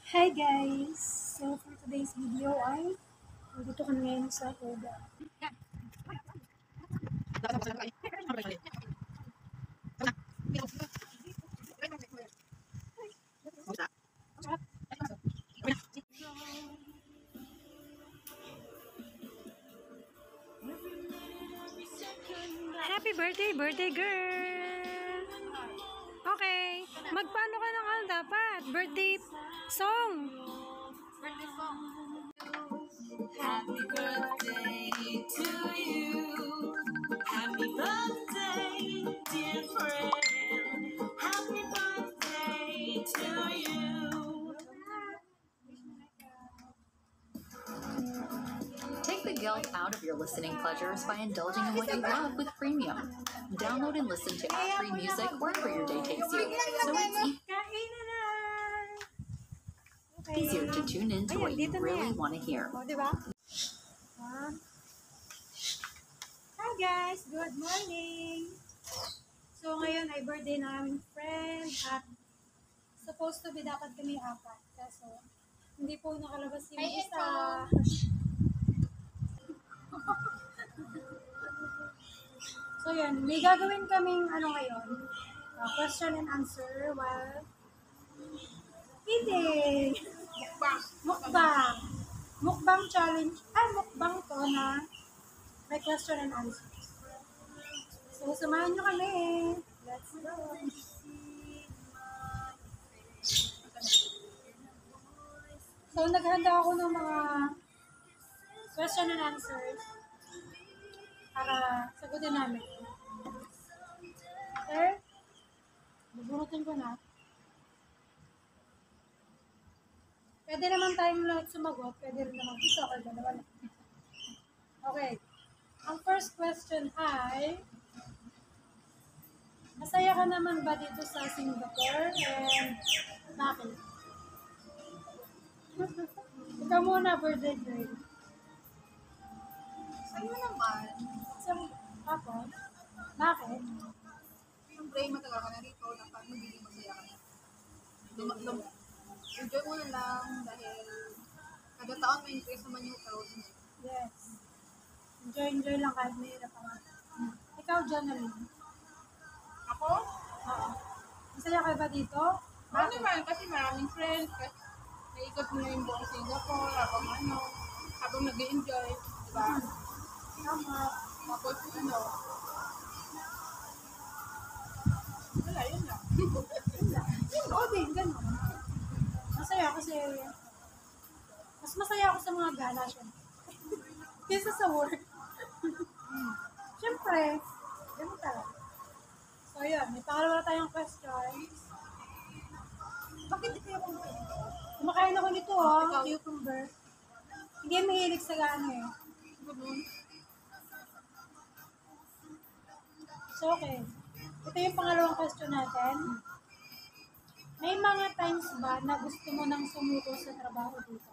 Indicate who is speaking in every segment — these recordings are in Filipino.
Speaker 1: Hi guys! So for today's video ay nandito kami ngayon sa Oda. Happy birthday, birthday girl! Okay, magpaano ka ng dapat? Birthday song!
Speaker 2: Birthday song. Happy birthday to you. Happy birthday, dear friend. Happy birthday to you.
Speaker 3: Take the guilt out of your listening pleasures by indulging in what you love with Premium. Download and listen to ad-free music wherever your day takes you. So it's easier to tune in to what you really want to hear.
Speaker 1: O, diba? Hi guys! Good morning! So ngayon ay birthday na aming friend at supposed to be dapat kami apat. Kaso hindi po nakalabas yung isa. So yun, may gagawin kaming ngayon, question and answer while eating. Mukbang. Mukbang challenge. Mukbang to na may question and answer. So samahan nyo kami. Let's go. So naghanda ako ng mga question and answers para sagutin namin. Okay? Bubunutin ko na. Pwede naman tayong lahat sumagot. Pwede rin naman isa or dalawa na. Okay. Ang first question ay, masaya ka naman ba dito sa Singapore? And bakit? Ikaw muna, birthday girl.
Speaker 2: Sa'yo naman.
Speaker 1: So, ako? Bakit?
Speaker 2: Siyempre, matagal ka na rito. Dapat magiging masaya ka na. Enjoy mo na lang dahil kada taon may increase naman yung crowd.
Speaker 1: Yes. Enjoy lang kahit may hirap ako. Ikaw, Jonalyn.
Speaker 2: Ako?
Speaker 1: Oo. Masaya ka ba dito?
Speaker 2: Ako naman kasi maraming friends. Naikot mo na yung buong Singapore habang nag-i-enjoy. Diba?
Speaker 1: Tama.
Speaker 2: Tapos wala, yun lang.
Speaker 1: Oo din, ganun. Masaya kasi, mas masaya ako sa mga gala siya. Kesa sa work. Siyempre, ganun talaga. So yun, may pangalawa tayong question.
Speaker 2: Bakit di kayo kumakain?
Speaker 1: Kumakain ako nito, cucumber. Hindi yan mahilig sa gaano eh. So okay. Ito yung pangalawang question natin. May mga times ba na gusto mo nang sumuko sa trabaho dito?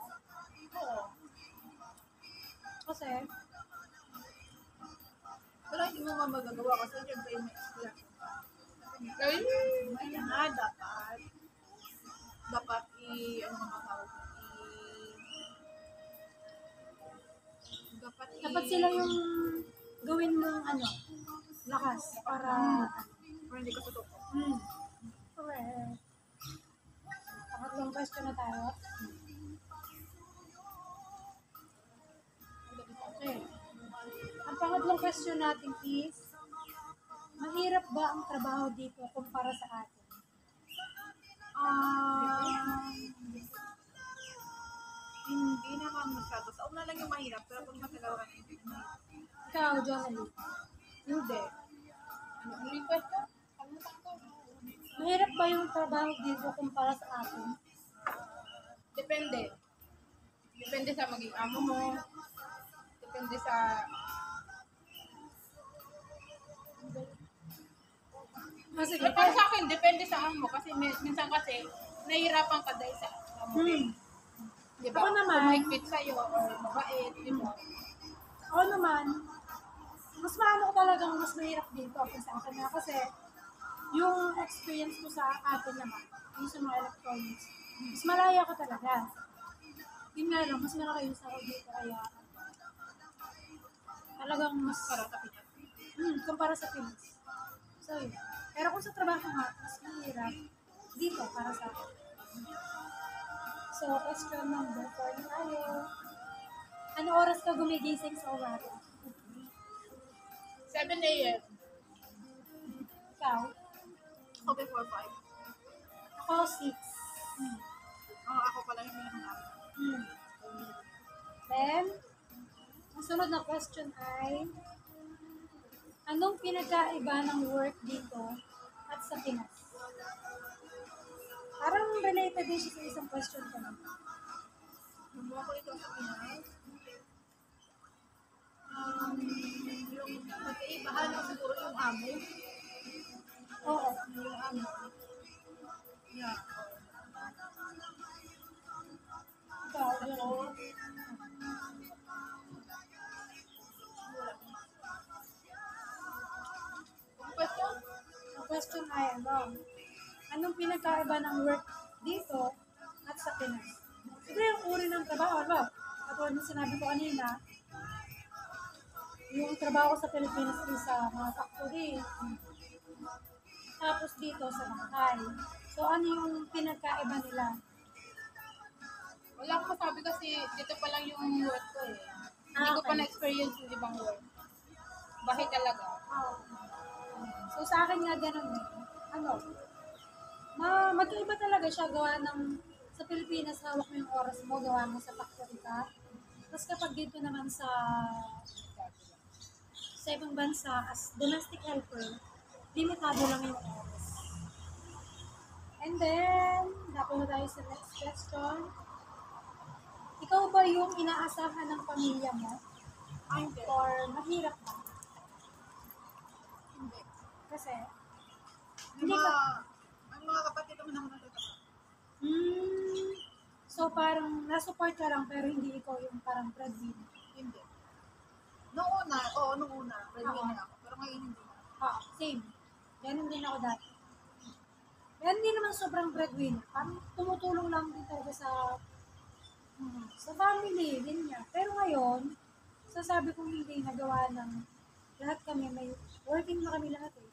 Speaker 2: Oo.
Speaker 1: Kasi,
Speaker 2: Pero hindi mo nga magagawa kasi siyempre may experience. Ay, nga dapat
Speaker 1: dapat sila yung gawin mong lakas para
Speaker 2: hindi ka tutok.
Speaker 1: Correct. Pangatlong question na tayo. Okay. Ang pangatlong question natin is, mahirap ba ang trabaho dito kumpara sa atin?
Speaker 2: Hindi naman masyado. Sa una lang yung mahirap, pero kung matagal ka na hindi.
Speaker 1: Ikaw, Johalie.
Speaker 2: Hindi. Ano yung question?
Speaker 1: Mahirap ba yung trabaho dito kumpara sa atin?
Speaker 2: Depende. Depende sa maging amo mo. Depende sa...
Speaker 1: Sige,
Speaker 2: Para sa akin, depende sa amo mo. Kasi minsan kasi, nahihirapan ka dahil sa amo. Diba?
Speaker 1: Ako naman.
Speaker 2: Kung mahigpit sa'yo or mabait, diba?
Speaker 1: Ako naman, mas maano ko talagang mas mahirap dito kaysa sa akin na kasi yung experience ko sa atin naman, yung sa mga electronics, Mas malaya ka talaga. Yun nga lang, mas malaki yung sahod dito kaya talagang mas
Speaker 2: Para sa Pinas.
Speaker 1: kumpara sa Pinas. So yun. Pero kung sa trabaho nga, mas mahirap dito para sa akin. So, question number 4 na tayo. Ano oras ka gumigising sa umaga?
Speaker 2: 7 a.m.
Speaker 1: Ikaw?
Speaker 2: Ako before 5.
Speaker 1: Ako 6.
Speaker 2: Ako pala yung pinaka.
Speaker 1: Then, ang sunod na question ay, anong pinagkaiba ng work dito at sa Pinas? Parang related din siya sa isang question ko na.
Speaker 2: Nung ako ito sa Pinas, yung magkaibahan lang siguro yung amo.
Speaker 1: Oo.
Speaker 2: Yung amo. Yeah.
Speaker 1: Ikaw, ano?
Speaker 2: Question?
Speaker 1: Ang question ay, anong pinagkaiba ng work dito at sa Pinas? Siguro yung uri ng trabaho, katulad ng sinabi ko kanina, yung trabaho ko sa Pilipinas is sa mga factory. Tapos dito sa bahay. So, ano yung pinagkaiba nila?
Speaker 2: Wala akong masabi kasi dito pa lang yung work ko eh. Hindi ko pa
Speaker 1: Okay.
Speaker 2: na-experience yung ibang work. Bahay talaga.
Speaker 1: So, sa akin nga ganun eh. Magkaiba talaga siya gawa ng sa Pilipinas, hawak mo yung oras mo, gawa mo sa factory ka. Tapos kapag dito naman sa ibang bansa, as domestic helper, limitado lang yung oras. And then, dapat na tayo sa next question. Ikaw ba yung inaasahan ng pamilya mo?
Speaker 2: Hindi.
Speaker 1: Or mahirap ba?
Speaker 2: Hindi.
Speaker 1: Kasi,
Speaker 2: Yung ang mga kapatid naman ako natatakot.
Speaker 1: So parang nasupport ka lang pero hindi ikaw yung parang breadwinner.
Speaker 2: Hindi. Nung una, breadwinner ako. Pero ngayon hindi na.
Speaker 1: Same. Ganun din ako dati. Kaya hindi naman sobrang breadwinner. Parang tumutulong lang din talaga sa family, ganyan. Pero ngayon, sasabi kong hindi nagawa ng lahat kami, may working na kami lahat eh.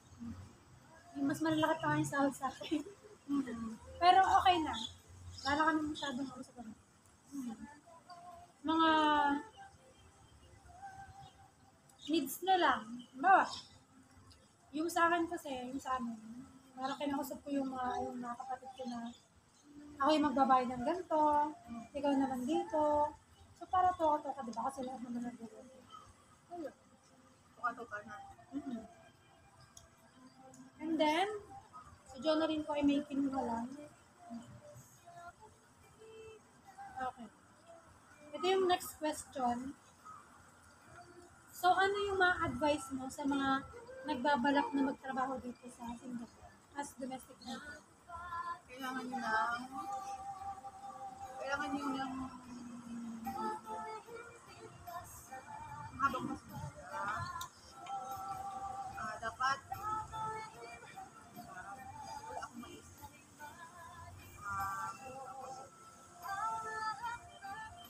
Speaker 1: Yung mas malalaki pa kayong sahod sa akin. Pero okay na. Wala kami masyadong ako sa kami. Mga needs na lang. Bawa, yung sa akin kasi, yung sa amin, parang kinakusap ko yung mga kapatid ko na ako yung magbabayad ng ganito, ikaw naman dito. So, para to ka, diba? Kasi lahat naman nag-work. Ayun.
Speaker 2: Kung ka na.
Speaker 1: And then, si Jonah rin po ay may kinuha lang. Okay. Ito yung next question. So, ano yung mga advice mo sa mga nagbabalak na magtrabaho dito sa Singapore as domestic helper?
Speaker 2: Kailangan nyo ng habang mas dapat wala akong maisip.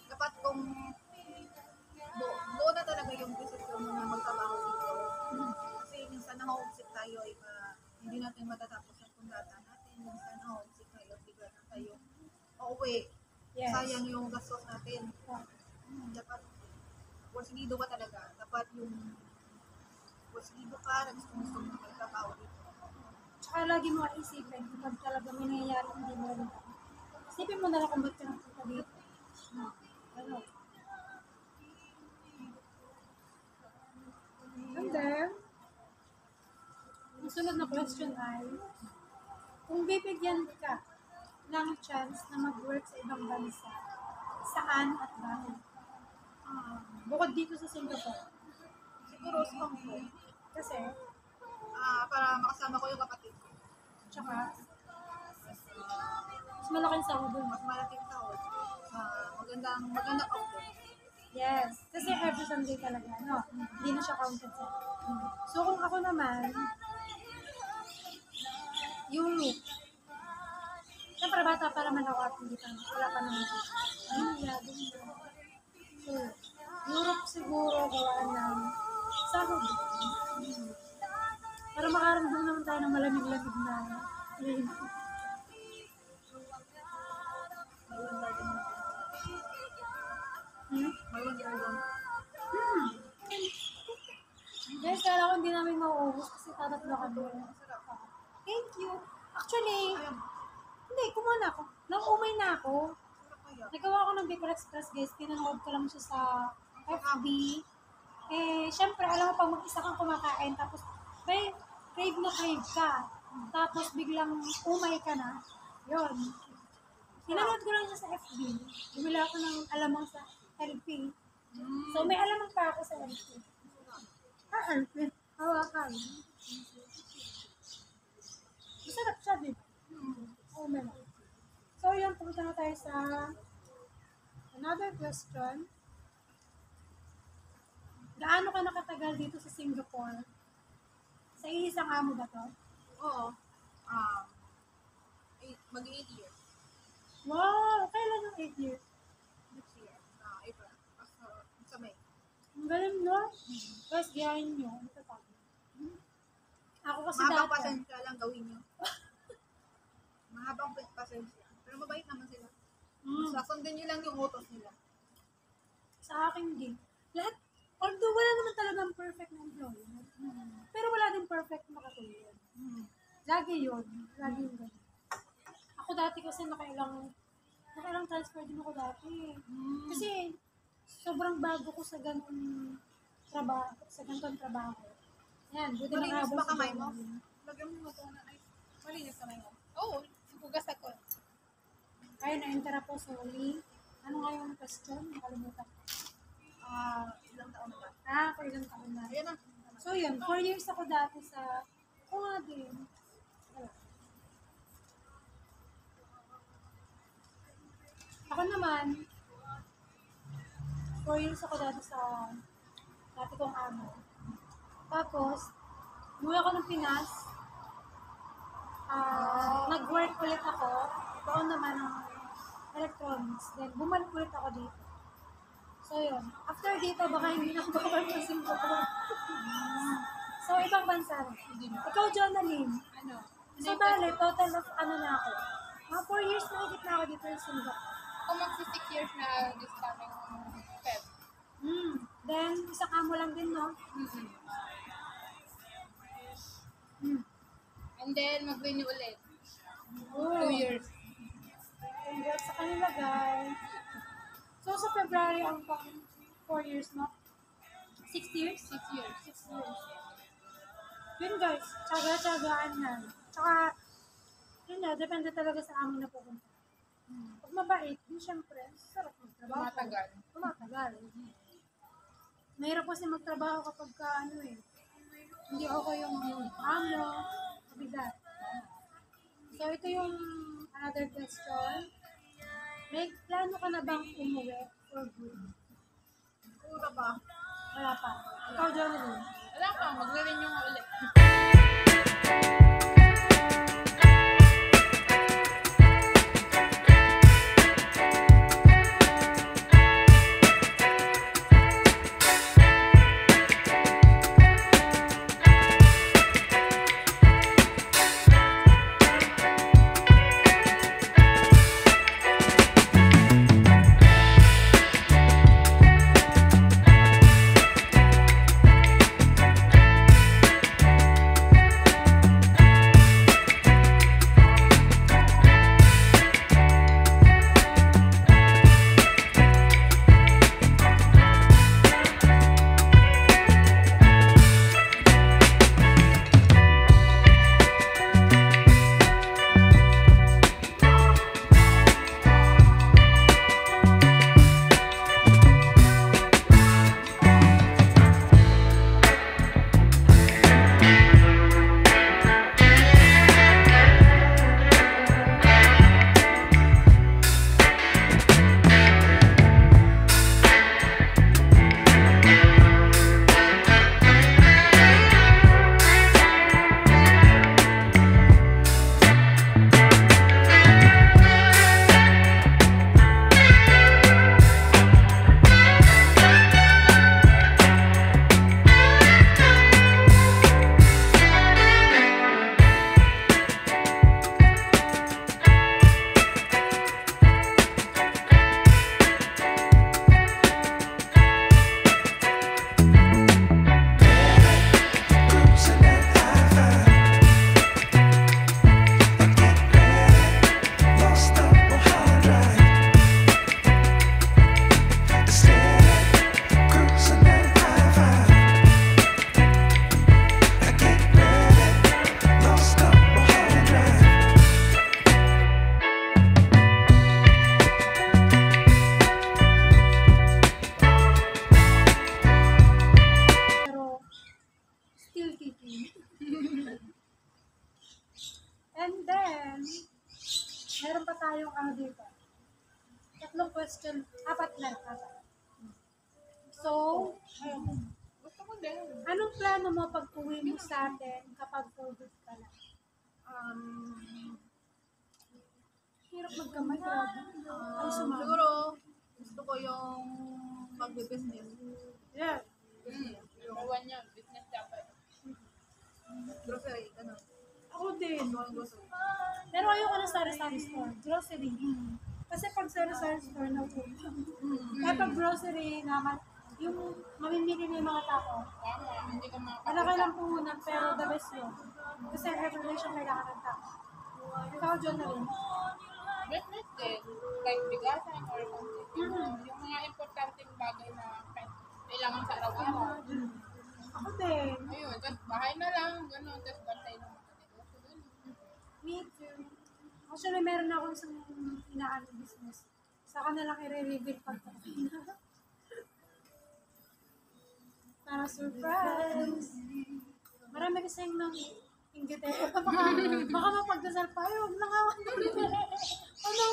Speaker 2: Dapat kung doon na talaga yung desisyon mo na magtrabaho dito. Kasi minsan na-homesick tayo, hindi natin matatapos ang kundata natin. Minsan na-homesick tayo, bigla na tayo uuwi.
Speaker 1: Yes.
Speaker 2: Sayang yung gastos natin. Dapat porsigido ka talaga. Dapat yung porsigido ka, gusto mo magtrabaho dito.
Speaker 1: Tsaka lagi mo isipin kapag talaga may nangyayari hindi mo rin. Isipin mo na lang kung ba't ka napunta dito. Ano? And then, ang sunod na question ay, kung bibigyan ka ng chance na mag-work sa ibang bansa, saan at bakit? Bukod dito sa Singapore.
Speaker 2: Siguro sa Hong Kong.
Speaker 1: Kasi,
Speaker 2: Para makasama ko yung kapatid ko.
Speaker 1: tsaka, mas malaking sahod dun.
Speaker 2: Mas malaking sahod. Magandang output.
Speaker 1: Yes. Kasi every Sunday talaga, no? Hindi na siya counted sa. So, kung ako naman, yung meat. Siyempre, bata bata pa naman ako at hindi pa, wala pa naman. Ayun, yado na. So, Europe siguro, gawaan ng sahod. Para makaramdam naman tayo ng malamig-lamig na rain.
Speaker 2: Mayroon garden.
Speaker 1: Guys, kala ko hindi namin mauubos kasi tatatlo kami. Thank you. Actually, hindi, kumuha na ako. Nang-umay na ako. Nagawa ko ng Bicol Express, guys. Pinanood ko lang siya sa FB. Eh, syempre, alam mo, pag mag-isa kang kumakain, tapos, may crave na crave ka. Tapos, biglang umay ka na. Yun. Pinanood ko lang siya sa FB. Bumila ako ng alamang sa LP. So, may alamang pa ako sa LP. LP. Hawakan. Masarap siya, di ba? Oh, meron. So, yun, pumunta na tayo sa another question. Gaano ka nakatagal dito sa Singapore? Sa isang amo ba to?
Speaker 2: Oo. Mag-8 years.
Speaker 1: Wow! Kailan yung 8 years?
Speaker 2: Next year. April. Sa May.
Speaker 1: Ang galing, no? Guys, gayahin nyo. Ano pa? Ako kasi
Speaker 2: Mahabang
Speaker 1: dati.
Speaker 2: pasensya lang gawin nyo. Mahabang pasensya. Pero mabait naman sila. Sasundin nyo lang yung utos nila.
Speaker 1: Sa akin din. Lahat, although wala naman talagang perfect na employee. Pero wala din perfect na katulad. Lagi yun. Lagi yun ganun. Ako dati kasi nakailang transfer din ako dati. Kasi sobrang bago ko sa ganung trabaho, Yan, buti na
Speaker 2: Malinis
Speaker 1: habang
Speaker 2: ba kamay
Speaker 1: sa
Speaker 2: mo?
Speaker 1: ganun.
Speaker 2: Lagyan mo ito na ay. Malinis kamay mo. Oo. Hugas ako.
Speaker 1: Ayun, na-enter ako. Sorry. Ano nga yung question? Nakalimutan ko.
Speaker 2: Ilang taon na ba?
Speaker 1: For ilang taon na.
Speaker 2: Ayan na.
Speaker 1: So yun, 4 years ako dati sa, nga din. Wala. Ako naman, 4 years ako dati sa dati kong amo. Tapos, umuwi ako ng Pinas. Nag-work ulit ako. Doon naman ng electronics. Then, bumalik ulit ako dito. So, yun. After dito, baka hindi na ako babalik ng Singapore. So, ibang bansa na. Ikaw, Jonalyn.
Speaker 2: Ano?
Speaker 1: So, bale, total of ano na ako. Mga 4 years na higit na ako dito sa Singapore.
Speaker 2: Ako magsi 6 years na this coming Feb.
Speaker 1: Then, isang amo lang din, no?
Speaker 2: And then, mag-renew ulit.
Speaker 1: Oh.
Speaker 2: 2 years.
Speaker 1: Congrats sa kanila, guys. So, sa February, ang pang 4 years, no? 6 years?
Speaker 2: 6 years.
Speaker 1: 6 years. Yun, guys. Tsaga-tsagaan na. Tsaka, yun na, depende talaga sa amo na pupunta. Pag mabait, di syempre, sarap magtrabaho. Tumatagal. Mahirap kasi magtrabaho kapag ka, hindi ako yung amo, kabigat. So, ito yung another question. May plano ka na bang umuwi for good?
Speaker 2: Pura ba?
Speaker 1: Wala pa. Ikaw, Jonathan.
Speaker 2: Wala pa. Mag-renew ulit.
Speaker 1: Meron pa tayong ano dito. Tatlong question. Apat na. Apat. So,
Speaker 2: Gusto ko din.
Speaker 1: anong plano mo pag uwi mo sa atin kapag COVID ka na? Hirap magkamay. Grabe. Ay, sumama.
Speaker 2: Siguro, gusto ko yung magbe-business.
Speaker 1: Yeah.
Speaker 2: Yung niya, business dapat. Grocery, gano'n.
Speaker 1: Ako din.
Speaker 2: Grocery.
Speaker 1: Pero ayoko na sari-sari store. Grocery. Kasi pag sari-sari store na po. Kaya pag grocery naman, yung mamimili na yung mga tao.
Speaker 2: Hindi ka
Speaker 1: Malaki lang puhunan, pero the best yun. Kasi every relation kailangan ng tao. Ikaw, John, na rin.
Speaker 4: Business din, like bigasan or something. Yung mga importanteng bagay na kailangan sa araw-araw.
Speaker 1: Ako din.
Speaker 4: Ayun, tapos bahay na lang, gano'n, tapos bantay ng mga negosyo, gano'n.
Speaker 1: Me too. Actually, meron na akong isang inaan business. Saka na lang i-reveal pag para surprise. Marami kasing nang inggit eh. Baka mapagdasal pa yun. Ano?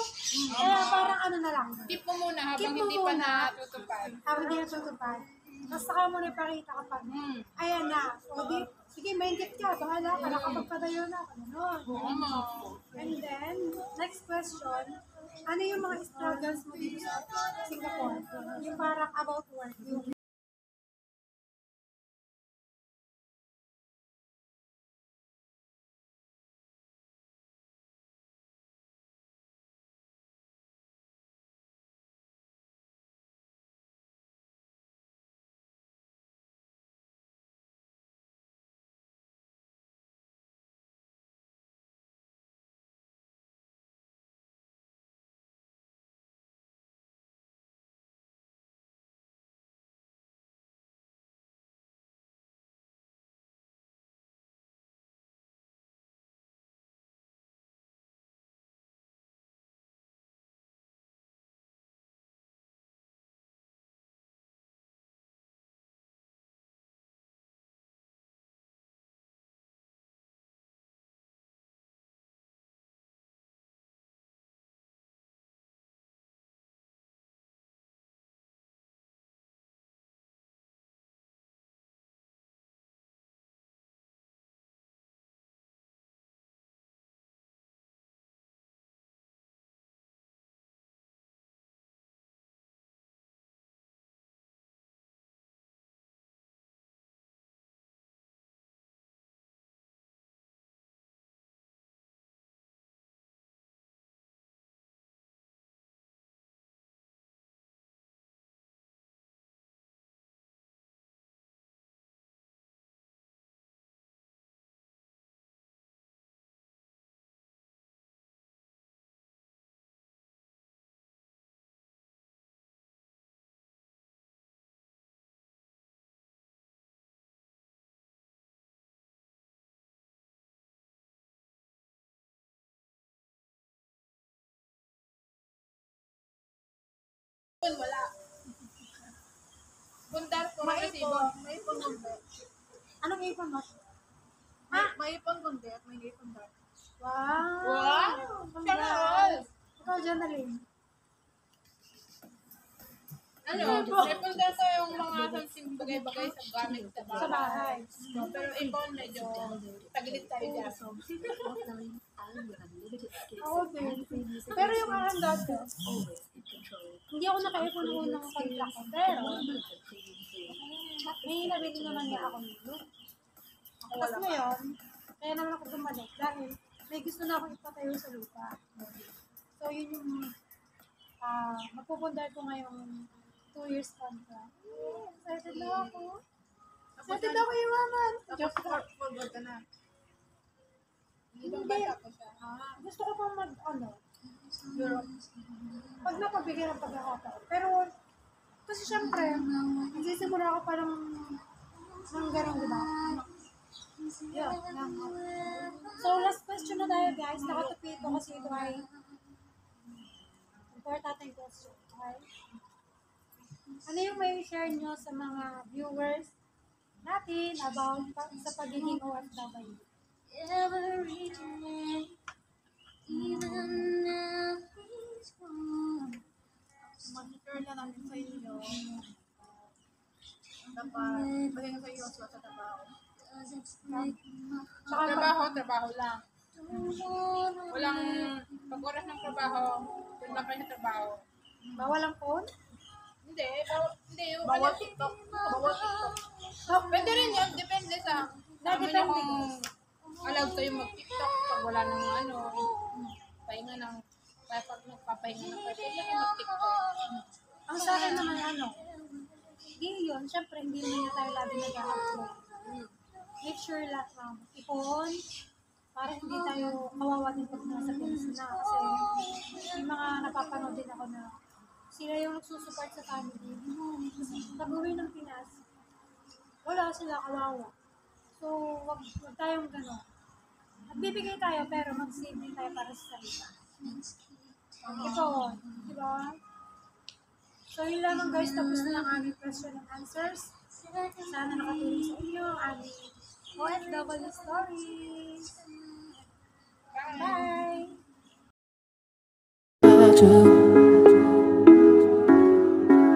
Speaker 1: Kaya parang ano na lang.
Speaker 4: Keep mo muna habang
Speaker 1: Keep mo
Speaker 4: hindi pa
Speaker 1: muna.
Speaker 4: natutupad.
Speaker 1: Habang hindi natutupad. Basta ka muna ipakita kapag, ayan na. O di, sige, maingit ka. Bahala ka. Nakapagpadayo na. Ganun. And then, next question. Ano yung mga struggles mo dito sa Singapore? Yung parang about work. Yung
Speaker 4: Wala. Bundar ko
Speaker 2: May
Speaker 4: resibo.
Speaker 2: ipon. May ipon kundi.
Speaker 1: anong ipon mo?
Speaker 2: May ipon kundi at may ipon dati.
Speaker 1: Wow!
Speaker 4: Wow!
Speaker 1: Congrats!
Speaker 4: Sana all.
Speaker 1: Ikaw, Jonalyn.
Speaker 4: Ano, may bundar ko yung mga something bagay-bagay sa gamit sa
Speaker 1: Sa bahay.
Speaker 4: Pero ipon medyo tagilid tayo dyan.
Speaker 1: Oo din. Pero yung akin dati, hindi ako nakaipon ng unang contract ko. Pero, may nabili naman niya ako nito. Tapos ngayon, kaya naman ako bumalik dahil may gusto na akong ipatayo sa lupa. So, yun yung mapupundar ko ngayong 2 years contract. Excited na ako. Excited ako iwanan.
Speaker 2: Tapos for good ka na.
Speaker 4: Ibang bata ko siya.
Speaker 1: Gusto ko pang Europe. Pag napabigyan ng pagkakataon. Pero, kasi syempre, nagsisimula ako parang ng gano'n, di ba? Yun. So, last question na tayo, guys. Nakatupi ito kasi ito ay importanteng question. Okay? Ano yung may share nyo sa mga viewers natin about sa pagiging OFW?
Speaker 5: Every day, even now.
Speaker 2: dapat maging seryoso sa trabaho.
Speaker 4: Sa trabaho lang. Walang pag oras ng trabaho, doon lang kayo sa trabaho.
Speaker 1: Bawal ang phone?
Speaker 4: Hindi, hindi. Yung
Speaker 2: Bawal TikTok. Bawal TikTok.
Speaker 4: Pwede rin yun, depende sa
Speaker 1: Depende.
Speaker 4: kung allowed kayo mag-TikTok pag wala nang pahinga ng, kaya pag nagpapahinga ng pwede kayo mag-TikTok.
Speaker 1: Ang sa akin naman hindi yun. Siyempre, hindi naman na tayo lagi nag-upload. Make sure lang, ipon, para hindi tayo kawawa din pag nasa Pinas na. Kasi may mga napapanood din ako na sila yung nagsusupport sa family. Pag uwi ng Pinas, wala sila kawawa. So, wag tayong gano'n. Nagbibigay tayo pero mag-save din tayo para sa sarili. Ipon, di ba? So, yun lamang guys, tapos na ang aming question and answers. Sana nakatulong sa inyo ang aming OFW stories. Bye!
Speaker 5: Bye.